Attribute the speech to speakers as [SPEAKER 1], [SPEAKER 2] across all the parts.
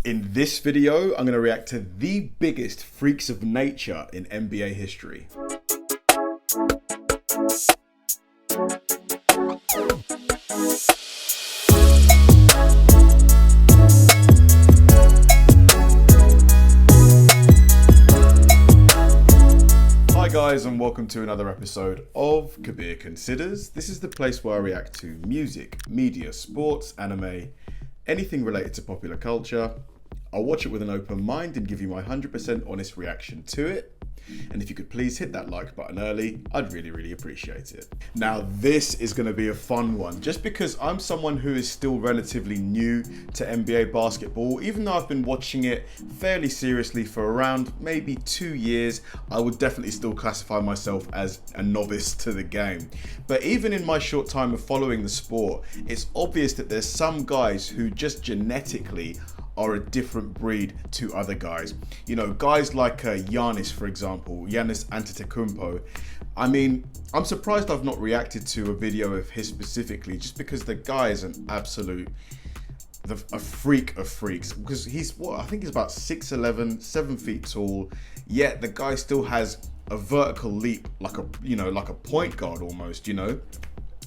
[SPEAKER 1] In this video, I'm going to react to the biggest freaks of nature in NBA history. Hi guys, and welcome to another episode of Kabir Considers. This is the place where I react to music, media, sports, anime, anything related to popular culture. I'll watch it with an open mind and give you my 100% honest reaction to it. And if you could please hit that like button early, I'd really appreciate it. Now, this is going to be a fun one, just because I'm someone who is still relatively new to NBA basketball. Even though I've been watching it fairly seriously for around maybe 2 years, I would definitely still classify myself as a novice to the game. But even in my short time of following the sport, it's obvious that there's some guys who just genetically are a different breed to other guys. You know, guys like Giannis, for example, Giannis Antetokounmpo. I mean, I'm surprised I've not reacted to a video of his specifically, just because the guy is an absolute, a freak of freaks. Because he's, what, I think he's about 6'11", 7 feet tall, yet the guy still has a vertical leap like a, you know, like a point guard almost, you know.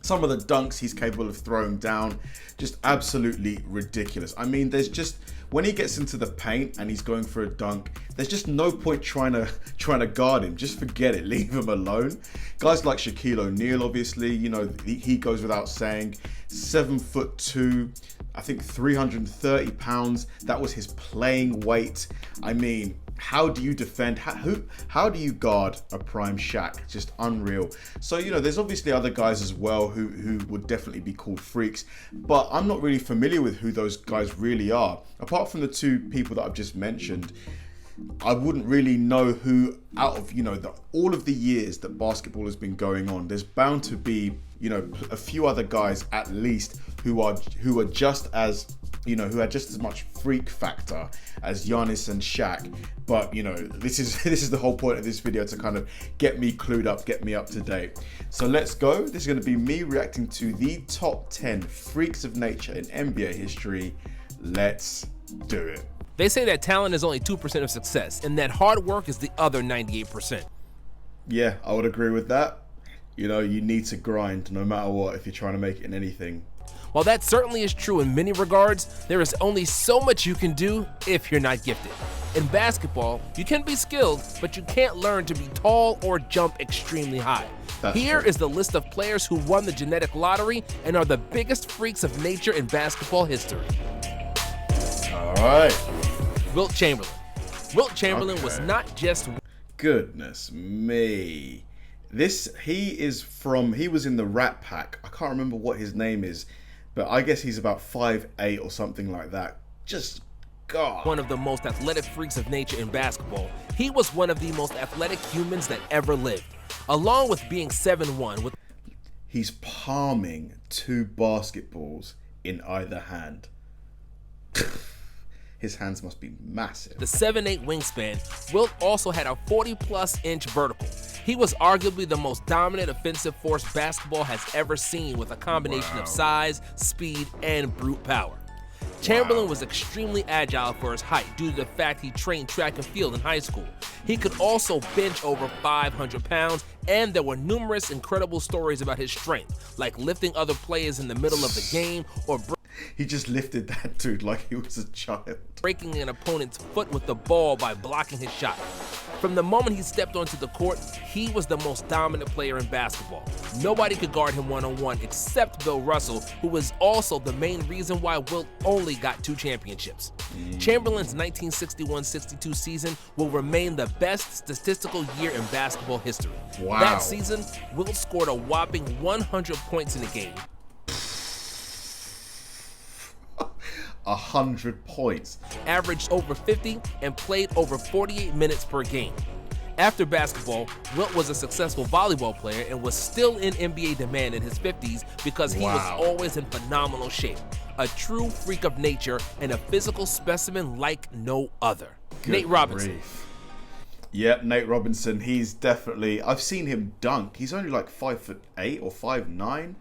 [SPEAKER 1] Some of the dunks he's capable of throwing down, just absolutely ridiculous. I mean, there's just, when he gets into the paint and he's going for a dunk, there's just no point trying to guard him. Just forget it, leave him alone. Guys like Shaquille O'Neal, obviously, you know, he goes without saying. 7'2", I think 330 pounds. That was his playing weight. I mean, how do you defend? How do you guard a prime Shaq? Just unreal. So, you know, there's obviously other guys as well who would definitely be called freaks, but I'm not really familiar with who those guys really are. Apart from the two people that I've just mentioned, I wouldn't really know who, out of, you know, all of the years that basketball has been going on, there's bound to be, you know, a few other guys at least who are just as, you know, who had just as much freak factor as Giannis and Shaq. But, you know, this is the whole point of this video, to kind of get me clued up, get me up to date. So let's go. This is going to be me reacting to the top 10 freaks of nature in NBA history. Let's do it.
[SPEAKER 2] They say that talent is only 2% of success, and that hard work is the other 98%.
[SPEAKER 1] Yeah, I would agree with that. You know, you need to grind no matter what if you're trying to make it in anything.
[SPEAKER 2] While that certainly is true in many regards, there is only so much you can do if you're not gifted. In basketball, you can be skilled, but you can't learn to be tall or jump extremely high. Here is the list of players who won the genetic lottery and are the biggest freaks of nature in basketball history.
[SPEAKER 1] All right.
[SPEAKER 2] Wilt Chamberlain. Wilt Chamberlain was not just...
[SPEAKER 1] Goodness me. He was in the Rat Pack. I can't remember what his name is, but I guess he's about 5'8" or something like that. Just God.
[SPEAKER 2] One of the most athletic freaks of nature in basketball. He was one of the most athletic humans that ever lived. Along with being 7'1",
[SPEAKER 1] he's palming 2 basketballs in either hand. His hands must be massive.
[SPEAKER 2] The 7'8" wingspan, Wilt also had a 40+ inch vertical. He was arguably the most dominant offensive force basketball has ever seen, with a combination of size, speed, and brute power. Chamberlain was extremely agile for his height due to the fact he trained track and field in high school. He could also bench over 500 pounds, and there were numerous incredible stories about his strength, like lifting other players in the middle of the game or
[SPEAKER 1] he just lifted that dude like he was a child.
[SPEAKER 2] Breaking an opponent's foot with the ball by blocking his shot. From the moment he stepped onto the court, he was the most dominant player in basketball. Nobody could guard him one-on-one except Bill Russell, who was also the main reason why Wilt only got 2 championships. Chamberlain's 1961-62 season will remain the best statistical year in basketball history.
[SPEAKER 1] Wow.
[SPEAKER 2] That season, Wilt scored a whopping 100 points in a game.
[SPEAKER 1] 100 points.
[SPEAKER 2] Averaged over 50 and played over 48 minutes per game. After basketball, Wilt was a successful volleyball player and was still in NBA demand in his 50s because he was always in phenomenal shape. A true freak of nature and a physical specimen like no other. Nate Robinson.
[SPEAKER 1] Yep, Nate Robinson. He's definitely, I've seen him dunk. He's only like 5'8" or 5'9",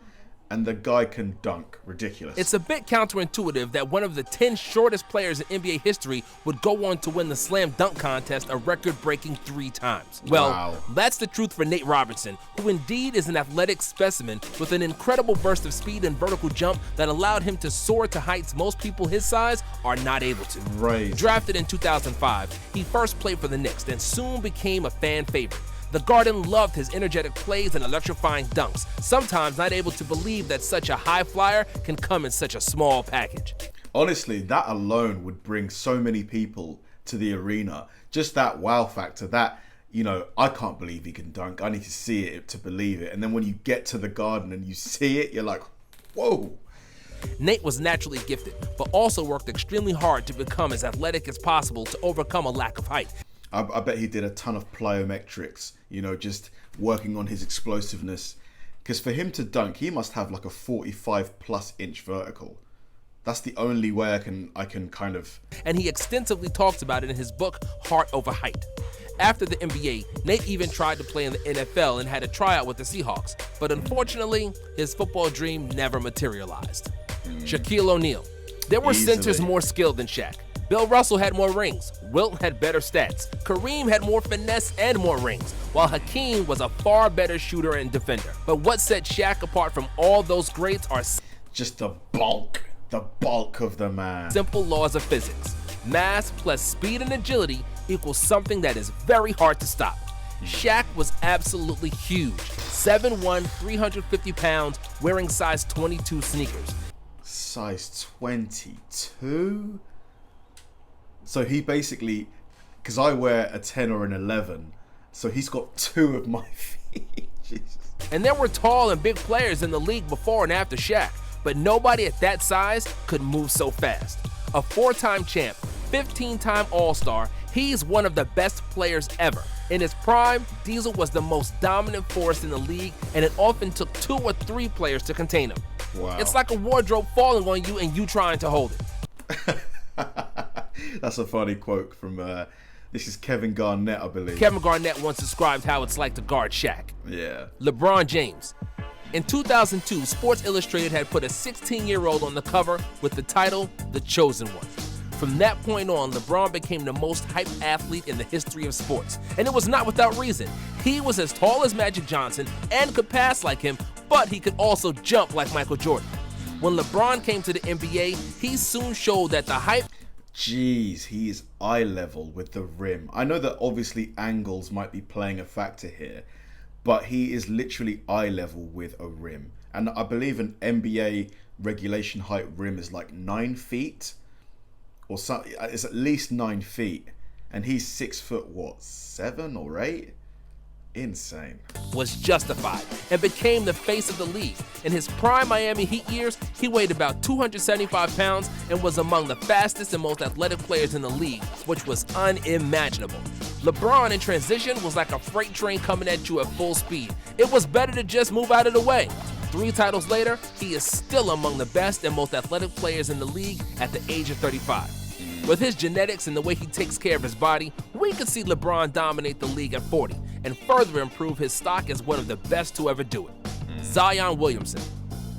[SPEAKER 1] and the guy can dunk. Ridiculous.
[SPEAKER 2] It's a bit counterintuitive that one of the 10 shortest players in NBA history would go on to win the slam dunk contest a record-breaking 3 times. Well,
[SPEAKER 1] Wow.
[SPEAKER 2] That's the truth for Nate Robinson, who indeed is an athletic specimen with an incredible burst of speed and vertical jump that allowed him to soar to heights most people his size are not able to.
[SPEAKER 1] Right.
[SPEAKER 2] Drafted in 2005, he first played for the Knicks and soon became a fan favorite. The Garden loved his energetic plays and electrifying dunks, sometimes not able to believe that such a high flyer can come in such a small package.
[SPEAKER 1] Honestly, that alone would bring so many people to the arena. Just that wow factor, that, I can't believe he can dunk. I need to see it to believe it. And then when you get to the Garden and you see it, you're like, whoa.
[SPEAKER 2] Nate was naturally gifted, but also worked extremely hard to become as athletic as possible to overcome a lack of height.
[SPEAKER 1] I bet he did a ton of plyometrics, just working on his explosiveness. Because for him to dunk, he must have like a 45+ inch vertical. That's the only way I can kind of...
[SPEAKER 2] And he extensively talks about it in his book, Heart Over Height. After the NBA, Nate even tried to play in the NFL and had a tryout with the Seahawks. But unfortunately, his football dream never materialized. Shaquille O'Neal. There were centers more skilled than Shaq. Bill Russell had more rings. Wilt had better stats. Kareem had more finesse and more rings, while Hakeem was a far better shooter and defender. But what set Shaq apart from all those greats are
[SPEAKER 1] just the bulk of the man.
[SPEAKER 2] Simple laws of physics. Mass plus speed and agility equals something that is very hard to stop. Shaq was absolutely huge. 7'1", 350 pounds, wearing size 22 sneakers.
[SPEAKER 1] Size 22? So he basically, because I wear a 10 or an 11, so he's got 2 of my feet. Jesus.
[SPEAKER 2] And there were tall and big players in the league before and after Shaq, but nobody at that size could move so fast. A 4-time champ, 15-time All-Star, he's one of the best players ever. In his prime, Diesel was the most dominant force in the league, and it often took 2 or 3 players to contain him.
[SPEAKER 1] Wow.
[SPEAKER 2] It's like a wardrobe falling on you and you trying to hold it.
[SPEAKER 1] That's a funny quote from, this is Kevin Garnett, I believe.
[SPEAKER 2] Kevin Garnett once described how it's like to guard Shaq.
[SPEAKER 1] Yeah.
[SPEAKER 2] LeBron James. In 2002, Sports Illustrated had put a 16-year-old on the cover with the title, The Chosen One. From that point on, LeBron became the most hyped athlete in the history of sports. And it was not without reason. He was as tall as Magic Johnson and could pass like him, but he could also jump like Michael Jordan. When LeBron came to the NBA, he soon showed that the hype...
[SPEAKER 1] Jeez, he is eye level with the rim. I know that obviously angles might be playing a factor here, but he is literally eye level with a rim. And I believe an NBA regulation height rim is like 9 feet, or something. It's at least 9 feet, and he's 6 foot, what, 7 or 8? Insane.
[SPEAKER 2] Was justified and became the face of the league. In his prime Miami Heat years, he weighed about 275 pounds and was among the fastest and most athletic players in the league, which was unimaginable. LeBron in transition was like a freight train coming at you at full speed. It was better to just move out of the way. 3 titles later, he is still among the best and most athletic players in the league at the age of 35. With his genetics and the way he takes care of his body, we could see LeBron dominate the league at 40 and further improve his stock as one of the best to ever do it. Zion Williamson.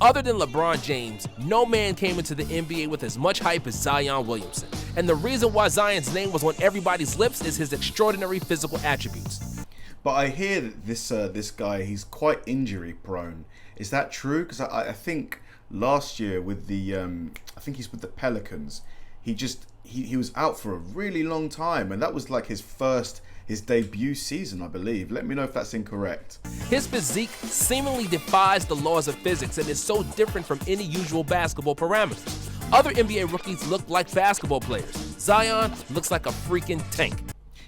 [SPEAKER 2] Other than LeBron James, no man came into the NBA with as much hype as Zion Williamson. And the reason why Zion's name was on everybody's lips is his extraordinary physical attributes.
[SPEAKER 1] But I hear that this guy, he's quite injury prone. Is that true? Because I think last year with the, I think he's with the Pelicans, he was out for a really long time, and that was like his debut season, I believe. Let me know if that's incorrect.
[SPEAKER 2] His physique seemingly defies the laws of physics and is so different from any usual basketball parameters. Other NBA rookies look like basketball players. Zion looks like a freaking tank.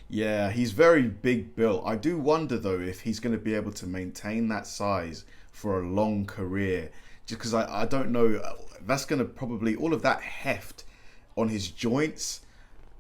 [SPEAKER 1] Yeah, he's very big built. I do wonder though if he's going to be able to maintain that size for a long career, just because I don't know, that's going to probably, all of that heft on his joints,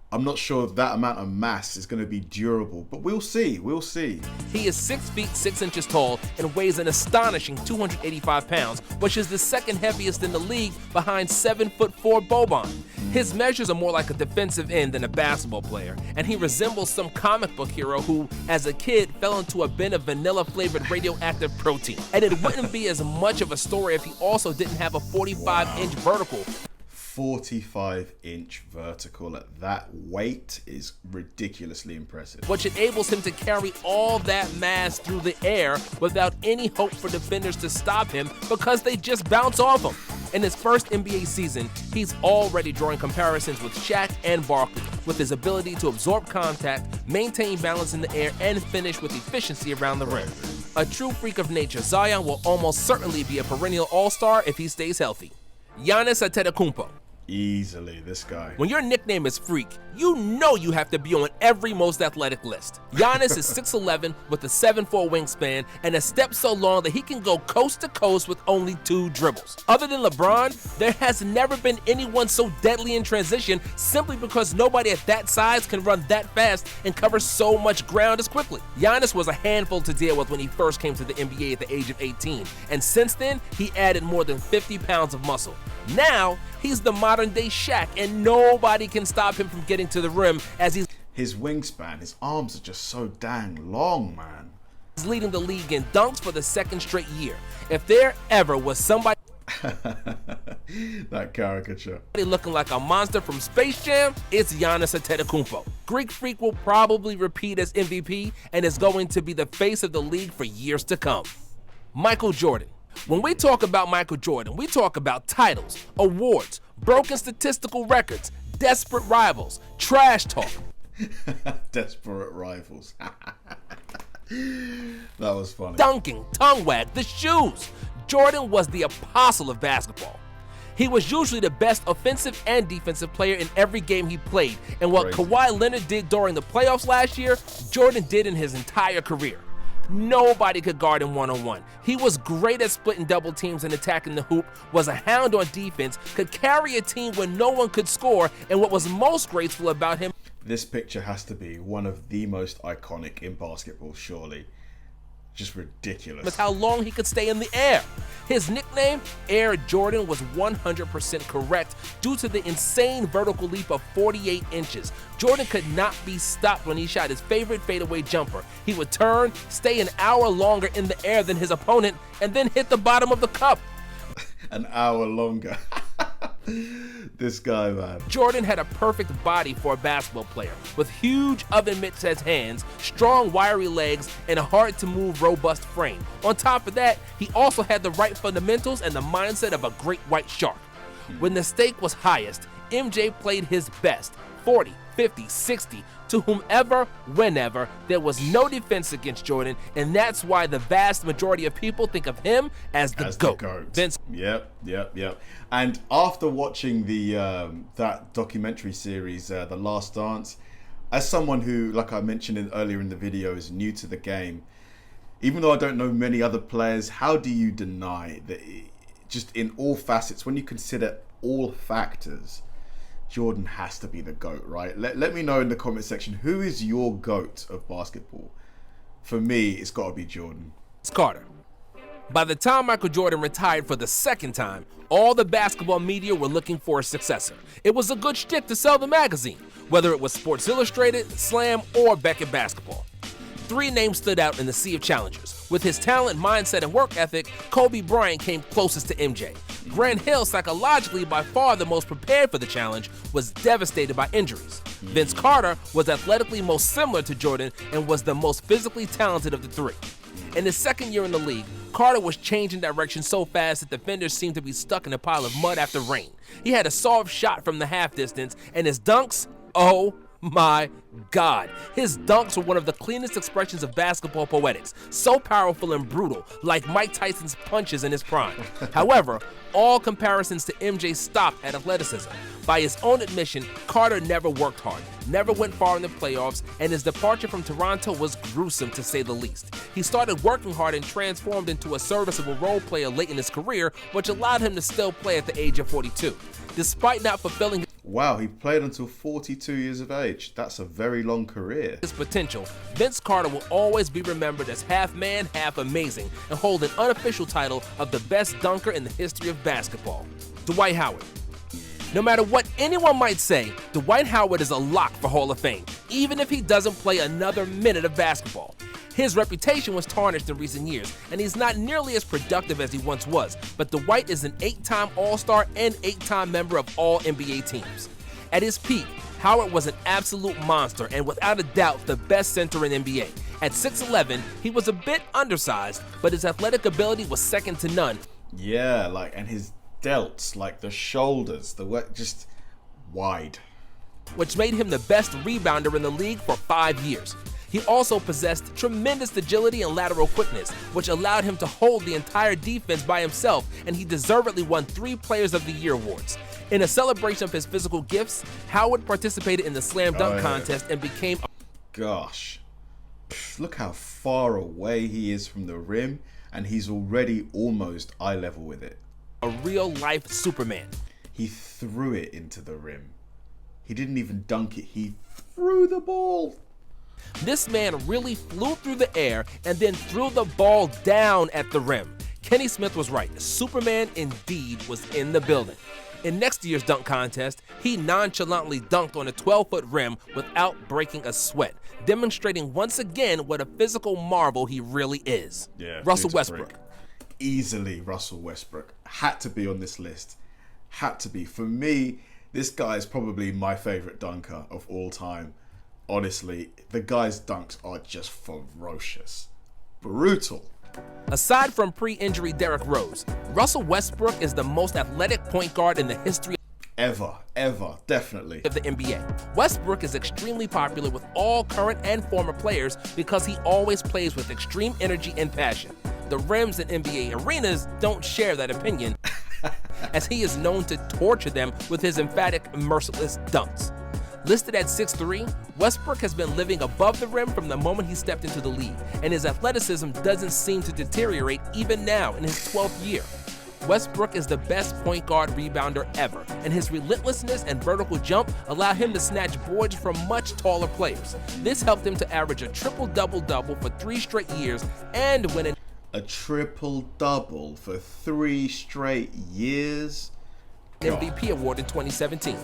[SPEAKER 1] I'm not sure that amount of mass is going to be durable, but we'll see. We'll see.
[SPEAKER 2] He is 6 feet 6 inches tall and weighs an astonishing 285 pounds, which is the second heaviest in the league behind 7'4" Boban. His measures are more like a defensive end than a basketball player, and he resembles some comic book hero who, as a kid, fell into a bin of vanilla-flavored radioactive protein. And it wouldn't be as much of a story if he also didn't have a 45-inch vertical.
[SPEAKER 1] 45-inch vertical at that weight is ridiculously impressive.
[SPEAKER 2] Which enables him to carry all that mass through the air without any hope for defenders to stop him because they just bounce off him. In his first NBA season, he's already drawing comparisons with Shaq and Barkley, with his ability to absorb contact, maintain balance in the air, and finish with efficiency around the rim. A true freak of nature, Zion will almost certainly be a perennial all-star if he stays healthy. Giannis Antetokounmpo.
[SPEAKER 1] Easily, this guy.
[SPEAKER 2] When your nickname is Freak, you know you have to be on every most athletic list. Giannis is 6'11" with a 7'4" wingspan and a step so long that he can go coast to coast with only 2 dribbles. Other than LeBron, there has never been anyone so deadly in transition simply because nobody at that size can run that fast and cover so much ground as quickly. Giannis was a handful to deal with when he first came to the NBA at the age of 18, and since then, he added more than 50 pounds of muscle. Now, he's the modern-day Shaq, and nobody can stop him from getting to the rim as
[SPEAKER 1] his wingspan, his arms are just so dang long, man.
[SPEAKER 2] He's leading the league in dunks for the 2nd straight year. If there ever was somebody
[SPEAKER 1] that caricature
[SPEAKER 2] looking like a monster from Space Jam, it's Giannis Antetokounmpo. Greek Freak will probably repeat as MVP and is going to be the face of the league for years to come. Michael Jordan. When we talk about Michael Jordan, we talk about titles, awards, broken statistical records, desperate rivals, trash talk.
[SPEAKER 1] Desperate rivals. That was funny.
[SPEAKER 2] Dunking, tongue wag, the shoes. Jordan was the apostle of basketball. He was usually the best offensive and defensive player in every game he played, and what Kawhi Leonard did during the playoffs last year, Jordan did in his entire career. Nobody could guard him one-on-one. He was great at splitting double teams and attacking the hoop, was a hound on defense, could carry a team when no one could score, and what was most graceful about him...
[SPEAKER 1] This picture has to be one of the most iconic in basketball, surely. Just ridiculous.
[SPEAKER 2] ...was how long he could stay in the air. His nickname, Air Jordan, was 100% correct due to the insane vertical leap of 48 inches. Jordan could not be stopped when he shot his favorite fadeaway jumper. He would turn, stay an hour longer in the air than his opponent, and then hit the bottom of the cup.
[SPEAKER 1] An hour longer. This guy, man.
[SPEAKER 2] Jordan had a perfect body for a basketball player, with huge oven mitts-sized hands, strong wiry legs, and a hard-to-move robust frame. On top of that, he also had the right fundamentals and the mindset of a great white shark. When the stake was highest, MJ played his best, 40, 50, 60, to whomever, whenever. There was no defense against Jordan, and that's why the vast majority of people think of him as the GOAT. Vince.
[SPEAKER 1] Yep. And after watching the that documentary series, The Last Dance, as someone who, like I mentioned earlier in the video, is new to the game, even though I don't know many other players, how do you deny that just in all facets, when you consider all factors, Jordan has to be the GOAT, right? Let me know in the comment section, who is your GOAT of basketball? For me, it's got to be Jordan.
[SPEAKER 2] It's Carter. By the time Michael Jordan retired for the 2nd time, all the basketball media were looking for a successor. It was a good shtick to sell the magazine, whether it was Sports Illustrated, Slam, or Beckett Basketball. 3 names stood out in the sea of challengers. With his talent, mindset, and work ethic, Kobe Bryant came closest to MJ. Grant Hill, psychologically by far the most prepared for the challenge, was devastated by injuries. Vince Carter was athletically most similar to Jordan and was the most physically talented of the 3. In his 2nd year in the league, Carter was changing direction so fast that defenders seemed to be stuck in a pile of mud after rain. He had a soft shot from the half distance, and his dunks, oh my God. His dunks were one of the cleanest expressions of basketball poetics, so powerful and brutal, like Mike Tyson's punches in his prime. However, all comparisons to MJ stopped at athleticism. By his own admission, Carter never worked hard, never went far in the playoffs, and his departure from Toronto was gruesome to say the least. He started working hard and transformed into a serviceable role player late in his career, which allowed him to still play at the age of 42. Despite not fulfilling
[SPEAKER 1] Wow, he played until 42 years of age. That's a very long career.
[SPEAKER 2] his potential, Vince Carter will always be remembered as half man, half amazing, and hold an unofficial title of the best dunker in the history of basketball. Dwight Howard. No matter what anyone might say, Dwight Howard is a lock for Hall of Fame, even if he doesn't play another minute of basketball. His reputation was tarnished in recent years, and he's not nearly as productive as he once was, but Dwight is an 8-time All-Star and 8-time member of all NBA teams. At his peak, Howard was an absolute monster and without a doubt the best center in NBA. At 6'11", he was a bit undersized, but his athletic ability was second to none.
[SPEAKER 1] Yeah, and his delts, the shoulders, just wide.
[SPEAKER 2] Which made him the best rebounder in the league for 5 years. He also possessed tremendous agility and lateral quickness, which allowed him to hold the entire defense by himself, and he deservedly won 3 Players of the Year awards. In a celebration of his physical gifts, Howard participated in the slam dunk contest and became
[SPEAKER 1] Gosh, look how far away he is from the rim, and he's already almost eye level with it.
[SPEAKER 2] a real-life Superman.
[SPEAKER 1] He threw it into the rim. He didn't even dunk it, he threw the ball.
[SPEAKER 2] This man really flew through the air and then threw the ball down at the rim. Kenny Smith was right. Superman indeed was in the building. In next year's dunk contest, he nonchalantly dunked on a 12-foot rim without breaking a sweat, demonstrating once again what a physical marvel he really is.
[SPEAKER 1] Yeah,
[SPEAKER 2] Russell Westbrook.
[SPEAKER 1] Easily Russell Westbrook. Had to be on this list. Had to be. For me, this guy is probably my favorite dunker of all time. Honestly, the guy's dunks are just ferocious. Brutal.
[SPEAKER 2] Aside from pre-injury Derrick Rose, Russell Westbrook is the most athletic point guard in the history
[SPEAKER 1] Ever, definitely.
[SPEAKER 2] of the NBA. Westbrook is extremely popular with all current and former players because he always plays with extreme energy and passion. The rims in NBA arenas don't share that opinion, as he is known to torture them with his emphatic, merciless dunks. Listed at 6'3", Westbrook has been living above the rim from the moment he stepped into the league, and his athleticism doesn't seem to deteriorate even now in his 12th year. Westbrook is the best point guard rebounder ever, and his relentlessness and vertical jump allow him to snatch boards from much taller players. This helped him to average a triple-double-double for 3 straight years and win
[SPEAKER 1] A triple-double for 3 straight years?
[SPEAKER 2] an MVP award in 2017.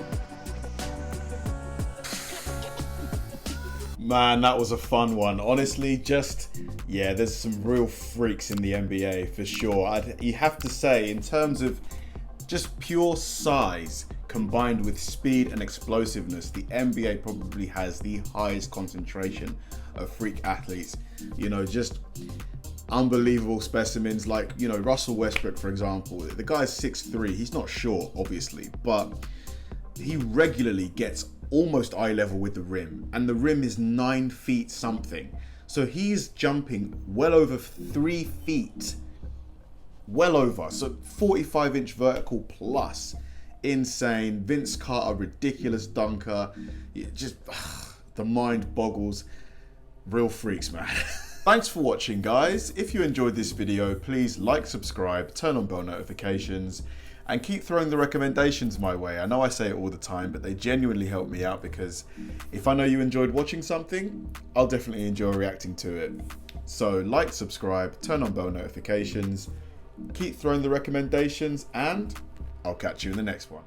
[SPEAKER 1] Man, that was a fun one. Honestly, there's some real freaks in the NBA for sure. You have to say, in terms of just pure size combined with speed and explosiveness, the NBA probably has the highest concentration of freak athletes. Just unbelievable specimens like, Russell Westbrook, for example. The guy's 6'3". He's not short, obviously, but he regularly gets almost eye level with the rim, and the rim is 9 feet something. So he's jumping well over 3 feet. Well over. So 45-inch vertical plus. Insane. Vince Carter, ridiculous dunker. The mind boggles. Real freaks, man. Thanks for watching, guys. If you enjoyed this video, please like, subscribe, turn on bell notifications, and keep throwing the recommendations my way. I know I say it all the time, but they genuinely help me out, because if I know you enjoyed watching something, I'll definitely enjoy reacting to it. So like, subscribe, turn on bell notifications, keep throwing the recommendations, and I'll catch you in the next one.